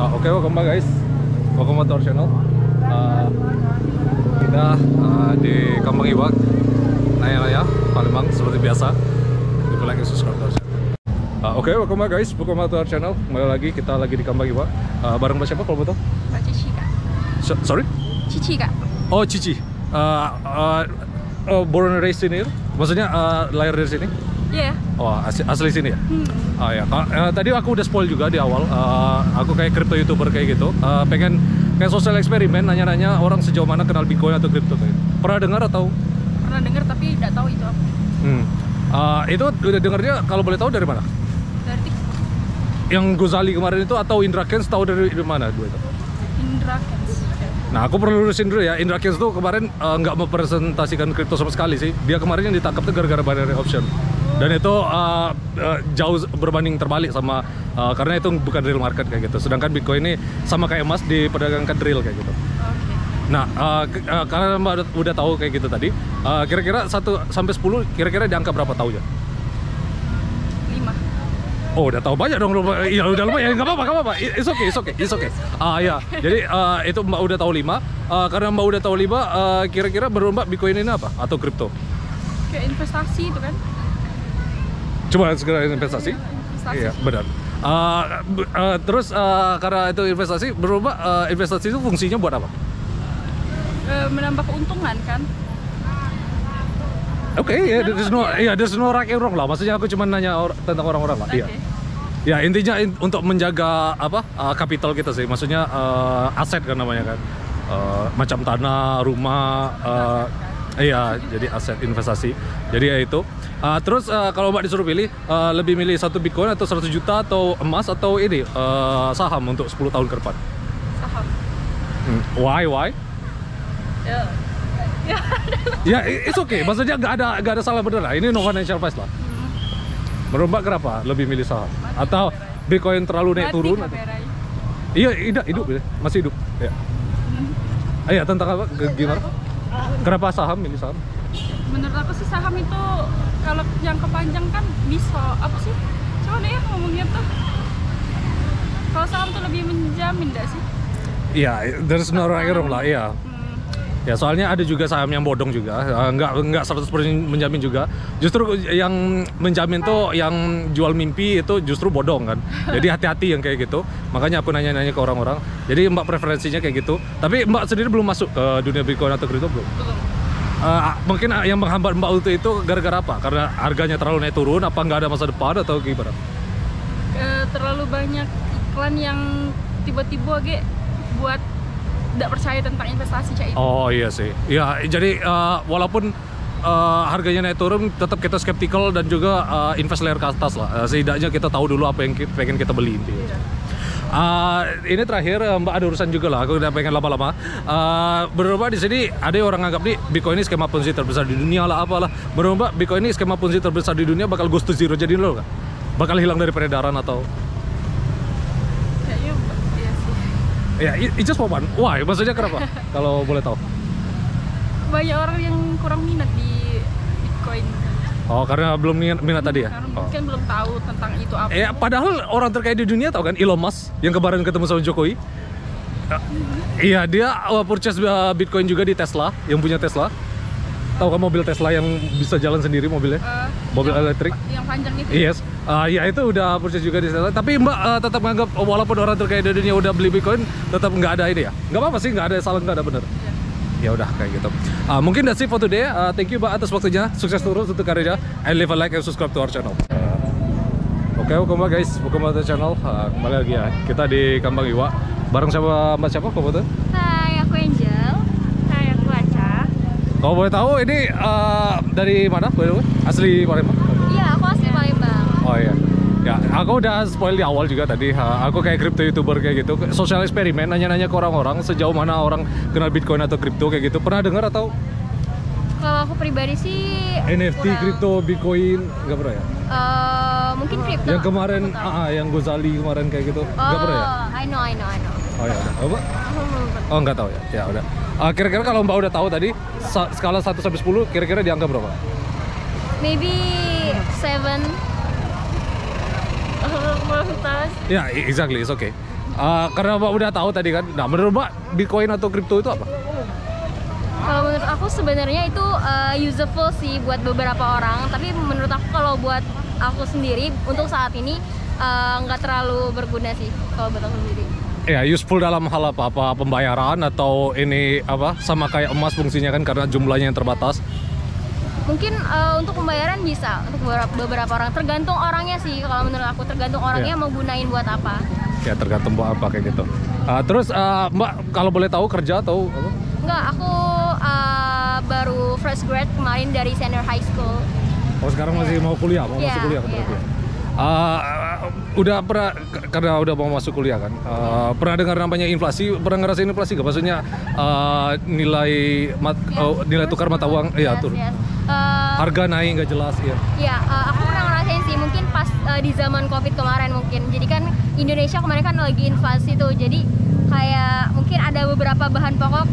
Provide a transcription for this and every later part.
Oke, welcome back guys. Welcome back to our channel. Kita di Kambang Iwak, Naya Palembang seperti biasa. Di like and subscribe to our channel. Oke, welcome back guys. Welcome back to our channel. Kembali lagi, kita lagi di Kambang Iwak. Bareng Mbak siapa kalau betul? Mbak Cici kak. Sorry? Cici kak. Oh, Cici. Born and raised sini? Maksudnya lahir dari sini? Iya. Oh, asli sini ya? Oh ya. Tadi aku udah spoil juga di awal. Aku kayak crypto YouTuber kayak gitu. Pengen kayak sosial eksperimen, nanya-nanya orang sejauh mana kenal Bitcoin atau crypto kayak. Pernah dengar atau? Pernah dengar tapi nggak tahu itu apa. Itu udah dengarnya kalau boleh tahu dari mana? Dari TikTok. Yang Gozali kemarin itu atau Indra Kens tahu dari mana dua itu? Indra Kens. Nah, aku perlu lurusin dulu ya. Indra Kens tuh kemarin nggak mempresentasikan kripto sama sekali sih. Dia kemarin yang ditangkap tuh gara-gara binary option. Dan itu jauh berbanding terbalik sama karena itu bukan real market kayak gitu. Sedangkan Bitcoin ini sama kayak emas diperdagangkan real kayak gitu. Oke. Nah, karena Mbak udah tahu kayak gitu tadi, kira-kira 1 sampai 10 kira-kira di angka berapa tahu ya? 5. Oh, udah tahu banyak dong. Iya, udah lumayan. Enggak apa-apa. It's okay. Ya. Jadi itu Mbak udah tahu 5. Karena Mbak udah tahu 5, kira-kira menurut Mbak Bitcoin ini apa atau kripto? Kayak investasi itu kan? Coba segera investasi. Investasi. Iya, benar. Terus karena itu investasi, menurut Mbak investasi itu fungsinya buat apa? Menambah keuntungan kan? Oke, there's no right and wrong lah. Maksudnya aku cuma nanya tentang orang-orang lah. Iya. Ya, intinya untuk menjaga apa? Kapital kita sih. Maksudnya aset kan namanya kan. Macam tanah, rumah, iya, jadi aset investasi. Jadi ya itu. Terus kalau Mbak disuruh pilih, lebih milih 1 Bitcoin atau 100 juta atau emas atau ini saham untuk 10 tahun ke depan? Saham. Why? Ya, it's okay. Maksudnya nggak ada salah benar lah. Ini no financial advice lah. Menurut Mbak kenapa lebih milih saham? Atau Bitcoin terlalu naik turun? Iya, hidup, masih hidup. Ya. Iya, tentang apa? Gimana? Kenapa saham milih saham? Menurut aku sih saham itu kalau jangka panjang kan bisa apa sih? Coba deh ya ngomongnya tuh. Kalau saham tuh lebih menjamin nggak sih? Iya, there's no right and wrong lah, iya. Ya, soalnya ada juga saham yang bodong juga, nggak 100% menjamin juga. Justru yang menjamin tuh yang jual mimpi itu justru bodong kan. Jadi hati-hati yang kayak gitu. Makanya aku nanya-nanya ke orang-orang. Jadi Mbak preferensinya kayak gitu. Tapi Mbak sendiri belum masuk ke dunia Bitcoin atau kripto belum? Belum. Mungkin yang menghambat Mbak untuk itu gara-gara apa? Karena harganya terlalu naik turun, apa nggak ada masa depan atau gimana? Terlalu banyak iklan yang tiba-tiba buat tidak percaya tentang investasi kayak itu. Oh iya sih. Ya, jadi walaupun harganya naik turun, tetap kita skeptical dan juga invest layer ke atas lah. Setidaknya kita tahu dulu apa yang pengen kita beli intinya. Iya. Ini terakhir Mbak ada urusan juga lah. Aku udah pengen lama-lama. Menurut di sini ada orang anggap nih Bitcoin ini skema Ponzi terbesar di dunia lah apalah. Menurut Mbak Bitcoin ini skema Ponzi terbesar di dunia bakal goes to zero jadi lo kan? Bakal hilang dari peredaran atau? Kayaknya iya sih. Ya, it's just for fun. Why? Maksudnya kenapa? Kalau boleh tahu. Banyak orang yang kurang minat di Bitcoin. Oh, karena belum minat tadi ya? Karena mungkin belum tahu tentang itu apa. Padahal orang terkaya di dunia tahu kan Elon Musk yang kemarin ketemu sama Jokowi. Iya, dia purchase Bitcoin juga di Tesla, yang punya Tesla. Tahu kan mobil Tesla yang bisa jalan sendiri mobilnya? Mobil elektrik. Yang panjang itu. Yes. Ya itu udah purchase juga di Tesla. Tapi Mbak tetap menganggap walaupun orang terkaya di dunia udah beli Bitcoin, tetap nggak ada ini ya? Nggak apa-apa sih, nggak ada salah, nggak ada benar. Ya udah kayak gitu. Mungkin that's it for today. Thank you Mbak atas waktunya. Sukses terus untuk karirnya. And leave a like and subscribe to our channel. Oke, welcome back guys. Welcome back to channel. Kembali lagi ya. Kita di Kambang Iwak. Bareng sama Mbak siapa? Kau betul? Hai, aku Angel. Hai, aku Aca. Kalau boleh tahu ini dari mana? Asli Palembang? Iya, aku asli Palembang. Oh iya. Ya, aku udah spoil di awal juga tadi. Aku kayak crypto YouTuber kayak gitu. Sosial eksperimen, nanya-nanya ke orang-orang sejauh mana orang kenal Bitcoin atau kripto kayak gitu. Pernah dengar atau? Kalau aku pribadi sih NFT, kripto, Bitcoin, nggak pernah ya? Mungkin kripto. Yang kemarin, yang Gozali kemarin kayak gitu, nggak pernah ya? I know. Oh ya udah. Apa? Oh nggak tahu ya? Ya udah. Kira-kira kalau Mbak udah tahu tadi, skala 1 sampai 10, kira-kira di angka berapa? Maybe 7. Ya, exactly, it's okay. Karena Mbak udah tahu tadi kan. Nah, menurut Mbak Bitcoin atau kripto itu apa? Kalau menurut aku sebenarnya itu useful sih buat beberapa orang, tapi menurut aku kalau buat aku sendiri untuk saat ini nggak terlalu berguna sih kalau buat aku sendiri. Ya, useful dalam hal apa? Apa pembayaran atau ini apa? Sama kayak emas fungsinya kan karena jumlahnya yang terbatas. Mungkin untuk pembayaran bisa untuk beberapa orang, tergantung orangnya sih. Kalau menurut aku tergantung orangnya mau gunain buat apa. Ya, tergantung buat apa kayak gitu. Terus Mbak kalau boleh tahu kerja atau apa? Enggak, aku baru fresh grad kemarin dari senior high school. Oh, sekarang masih mau kuliah, mau masuk kuliah kan berarti ya? Udah pernah, karena udah mau masuk kuliah kan, pernah dengar namanya inflasi, pernah ngerasain inflasi gak? Maksudnya nilai tukar mata uang, turun. Yes. Harga naik nggak jelas ya? Ya, aku pernah ngerasain sih, mungkin pas di zaman COVID kemarin mungkin. Jadi kan Indonesia kemarin kan lagi inflasi tuh, jadi kayak mungkin ada beberapa bahan pokok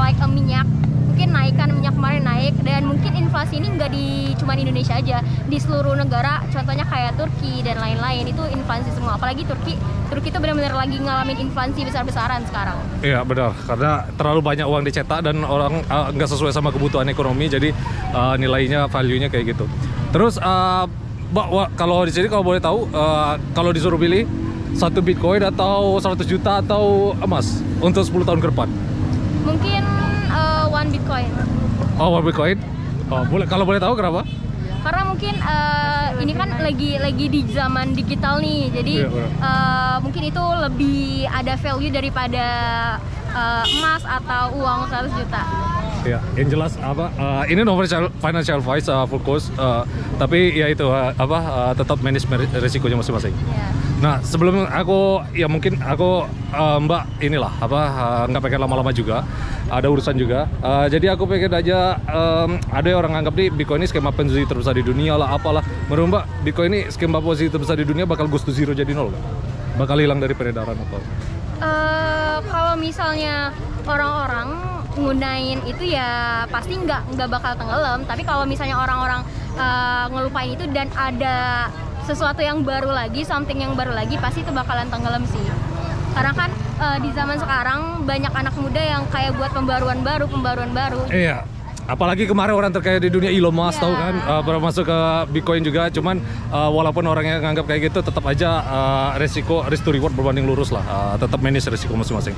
like minyak, mungkin naik kan, minyak kemarin naik, dan mungkin inflasi ini nggak cuma di Indonesia aja, di seluruh negara, contohnya kayak Turki dan lain-lain, itu inflasi semua. Apalagi Turki itu benar-benar lagi ngalamin inflasi besar-besaran sekarang. Iya benar, karena terlalu banyak uang dicetak dan orang nggak sesuai sama kebutuhan ekonomi, jadi nilainya, value-nya kayak gitu. Terus kalau di sini kalau boleh tahu, kalau disuruh pilih 1 Bitcoin atau 100 juta atau emas untuk 10 tahun ke depan? Mungkin 1 Bitcoin. Oh, 1 Bitcoin? Oh, kalau boleh tahu kenapa? Karena mungkin ini kan lagi di zaman digital nih, jadi mungkin itu lebih ada value daripada emas atau uang 100 juta. Ya, yang jelas ini no financial advice full course, tapi ya itu tetap manage resikonya masing-masing. Yeah. Nah, sebelum mungkin aku Mbak inilah nggak pengen lama-lama juga, ada urusan juga. Jadi aku pengen aja, ada orang anggap nih Bitcoin ini skema posisi terbesar di dunia lah, apalah. Menurut Mbak, Bitcoin ini skema posisi terbesar di dunia bakal goes to zero, jadi nol nggak? Bakal hilang dari peredaran atau? Kalau misalnya orang-orang ngunain itu ya pasti nggak bakal tenggelam. Tapi kalau misalnya orang-orang ngelupain itu dan ada sesuatu yang baru lagi, something yang baru lagi, pasti itu bakalan tenggelam sih. Karena kan di zaman sekarang banyak anak muda yang kayak buat pembaruan baru. Iya. Apalagi kemarin orang terkaya di dunia Elon Musk, tahu kan, baru masuk ke Bitcoin juga. Cuman walaupun orangnya nganggap kayak gitu, tetap aja resiko risk to reward berbanding lurus lah. Tetap manage resiko masing-masing.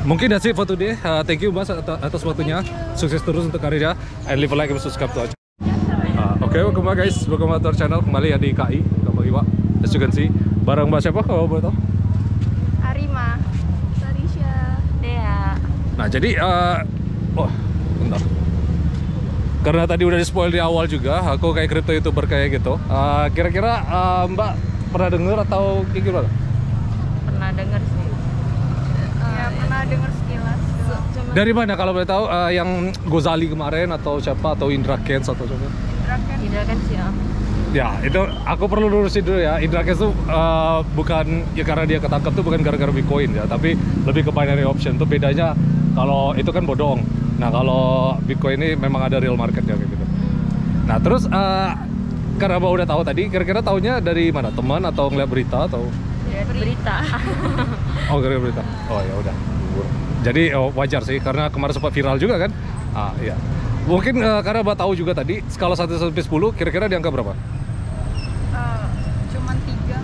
Mungkin that's it for today. Thank you Mas atas waktunya. Sukses terus untuk karirnya. And leave a like and subscribe to our channel. Oke, welcome back guys. Welcome to our channel. Kembali ya di KI, Kampung Iwa. As you can see, bareng Mbak siapa kalau boleh tahu? Arima, Sarisha, Dea. Nah, jadi bentar. Karena tadi udah di spoil di awal juga, aku kayak crypto YouTuber kayak gitu. Kira-kira Mbak pernah denger atau gimana? Pernah denger sih. Ya pernah dengar sekilas. Dari mana kalau boleh tahu? Yang Gozali kemarin atau siapa, atau Indra Kents atau siapa? Indra Kents ya. Ya, itu aku perlu lurusin dulu ya. Indra Kents tuh bukan ya karena dia ketangkep tuh bukan gara-gara Bitcoin ya, tapi lebih ke binary option. Tuh bedanya, kalau itu kan bodong. Nah, kalau Bitcoin ini memang ada real marketnya kayak gitu. Nah, terus karena Mbak udah tahu tadi, kira-kira taunya dari mana? Teman atau ngeliat berita atau? Berita. Oh, gara-gara berita. Oh ya udah. Jadi wajar sih karena kemarin sempat viral juga kan. Iya. Mungkin karena Mbak tahu juga tadi skala 1 sampai 10 kira-kira di angka berapa? Cuman 3.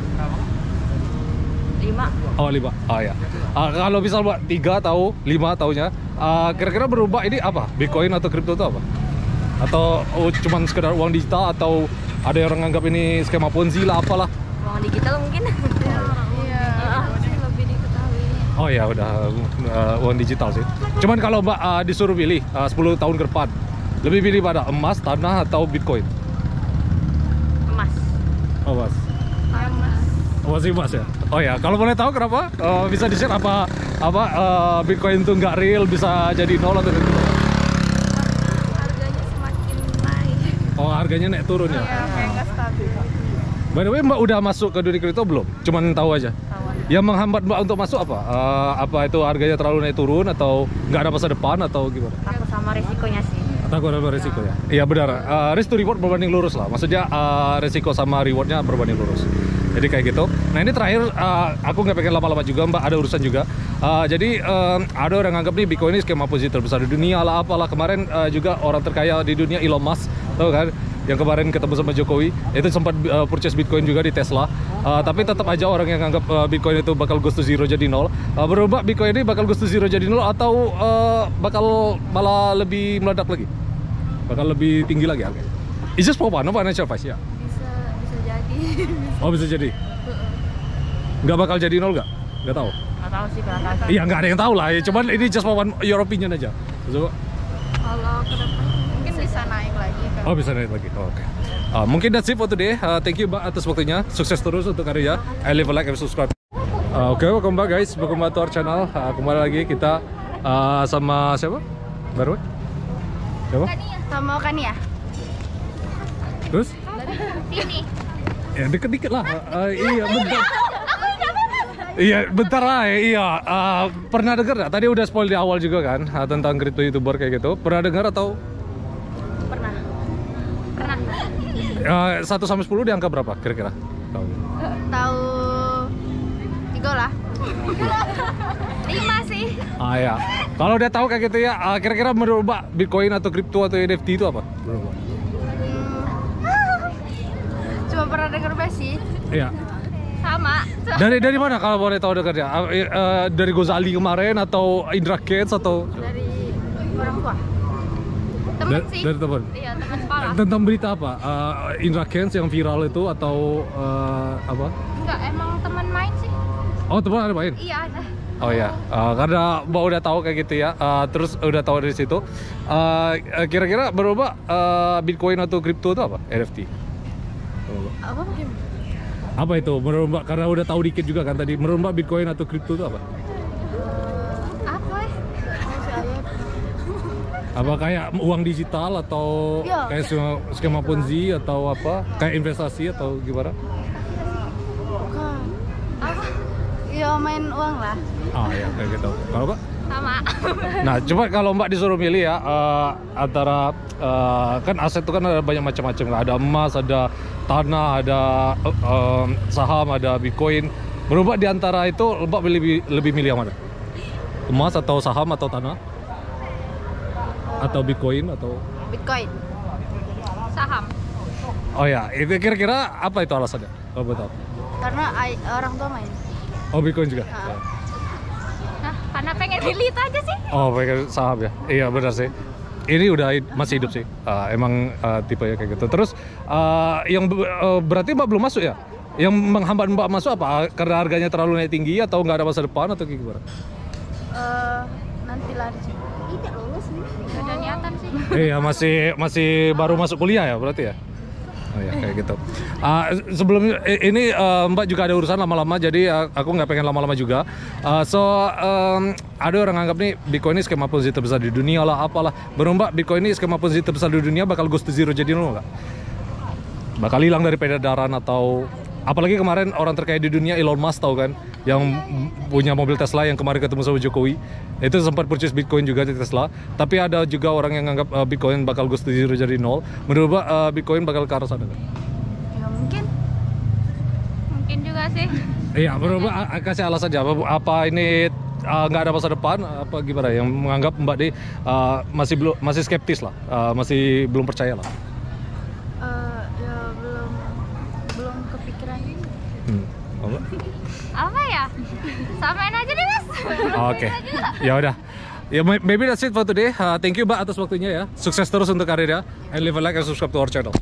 5. Oh 5. Ya. Kalau misal Mbak 3 tahu, 5 taunya, kira-kira berubah ini apa? Bitcoin atau kripto itu apa? Atau cuman sekedar uang digital, atau ada yang orang anggap ini skema Ponzi lah apalah? Uang digital mungkin. Lebih diketahui. Oh ya udah uang digital sih. Cuman kalau Mbak disuruh pilih 10 tahun ke depan, lebih pilih pada emas, tanah atau Bitcoin? Emas. Oh emas. Masih emas ya? Oh ya, kalau boleh tahu kenapa? Bisa di-share apa Bitcoin itu nggak real, bisa jadi nol atau gitu? Harganya semakin naik. Oh harganya naik turun ya? Iya, kayak nggak stabil. By the way, Mbak udah masuk ke dunia kripto belum? Cuman tahu aja. Yang menghambat Mbak untuk masuk apa? Apa itu harganya terlalu naik turun atau nggak ada masa depan atau gimana? Takut sama resikonya sih. Takut ada resiko ya? Iya benar. Risk to reward berbanding lurus lah. Maksudnya resiko sama rewardnya berbanding lurus. Jadi kayak gitu. Nah ini terakhir, aku nggak pengen lama-lama juga Mbak, ada urusan juga. Jadi ada orang anggap nih Bitcoin ini skema Ponzi terbesar di dunia lah apalah. Kemarin juga orang terkaya di dunia Elon Musk, tahu kan? Yang kemarin ketemu sama Jokowi, itu sempat purchase Bitcoin juga di Tesla. Tapi tetap aja orang yang anggap Bitcoin itu bakal goes to zero jadi nol. Berubah Bitcoin ini bakal goes to zero jadi nol atau bakal malah lebih meledak lagi? Bakal lebih tinggi lagi harganya? Is just for fun, no financial advice ya? Bisa jadi. Oh bisa jadi? Nggak bakal jadi nol nggak? Nggak tahu? Nggak tahu sih penasaran. Iya nggak ada yang tahu lah ya, cuman ini just for one, your opinion aja. Coba. Kalau ke depan mungkin bisa naik lagi kan. Oh bisa naik lagi, oke. Mungkin that's it for today. Thank you Mbak atas waktunya. Sukses terus untuk karya. And leave a like and subscribe. Oke, welcome back guys, welcome back to our channel. Kembali lagi kita sama siapa? Baru? Siapa? Sama kan ya? Terus? Sini. Ya deket-deket lah. Iya bentar. Iya bentar lah. Iya. Pernah dengar nggak? Tadi udah spoil di awal juga kan tentang crypto youtuber kayak gitu. Pernah dengar atau? Pernah. 1 sampai 10 di angka berapa kira-kira? Tahu 3 lah. 5 sih. Ya. Kalau udah tahu kayak gitu ya, kira-kira menurut Mbak Bitcoin atau kripto atau NFT itu apa? Cuma pernah denger sih. Iya. Sama. Dari mana kalau boleh tahu dengarnya? Dari Gozali kemarin atau Indra Kents atau Dari orang tua. Temen sih. dari teman? Iya, teman sekolah. Tentang berita apa? Indra Kents yang viral itu atau apa? Enggak, emang teman main sih. Oh teman ada main? Iya, ada. Oh ya, karena Mbak udah tahu kayak gitu ya, terus udah tahu dari situ. Kira-kira berubah Bitcoin atau kripto itu apa? NFT. Apa? Apa itu? Menurut Mbak, karena udah tahu dikit juga kan tadi. Menurut Mbak Bitcoin atau kripto itu apa? Apa? Apa kayak uang digital atau Iya. kayak skema Ponzi atau apa? Kayak investasi atau gimana? Bukan. Apa? Ya main uang lah. Ya kayak gitu. Kalau Mbak? Sama. Nah, coba kalau Mbak disuruh milih ya antara kan aset itu kan ada banyak macam-macam. Ada emas, ada tanah, ada saham, ada Bitcoin. Berubah di antara itu Mbak lebih milih yang mana? Emas atau saham atau tanah? Atau Bitcoin atau Bitcoin. Saham. Oh ya, itu kira-kira apa itu alasannya? Kalau boleh tahu. Karena orang tua main. Oh, Bitcoin juga. Nah, karena pengen delete aja sih. Oh, pengen saham ya. Iya, benar sih. Ini udah masih hidup sih. Emang tipe ya kayak gitu. Terus yang berarti Mbak belum masuk ya? Yang menghambat Mbak masuk apa? Karena harganya terlalu naik tinggi atau nggak ada masa depan atau gimana? Nanti lari. Tidak lulus nih. Gak ada niatan sih. Iya, masih baru masuk kuliah ya berarti ya? Oh ya kayak gitu. Sebelum ini Mbak juga ada urusan lama-lama, jadi aku nggak pengen lama-lama juga. Ada orang anggap nih Bitcoin ini skema Ponzi terbesar di dunia lah apalah. Menurut Mbak Bitcoin ini skema Ponzi terbesar di dunia bakal goes to zero jadi nol nggak? Bakal hilang dari peredaran atau apalagi kemarin orang terkaya di dunia Elon Musk tahu kan, yang punya mobil Tesla yang kemarin ketemu sama Jokowi, itu sempat purchase Bitcoin juga di Tesla. Tapi ada juga orang yang anggap Bitcoin bakal goes to zero jadi nol. Menurut Mbak Bitcoin bakal ke arah sana nggak? Ya mungkin. Mungkin juga sih. Iya, menurut Mbak kasih alasan aja. Apa ini nggak ada masa depan? Apa gimana? Yang menganggap Mbak di masih skeptis lah, masih belum percaya lah. Ya belum kepikiran. Apa ya? Samain aja deh, Mas. Oke. Ya udah. Ya maybe that's it for today. Thank you Mbak atas waktunya ya. Sukses terus untuk karirnya. And leave a like and subscribe to our channel.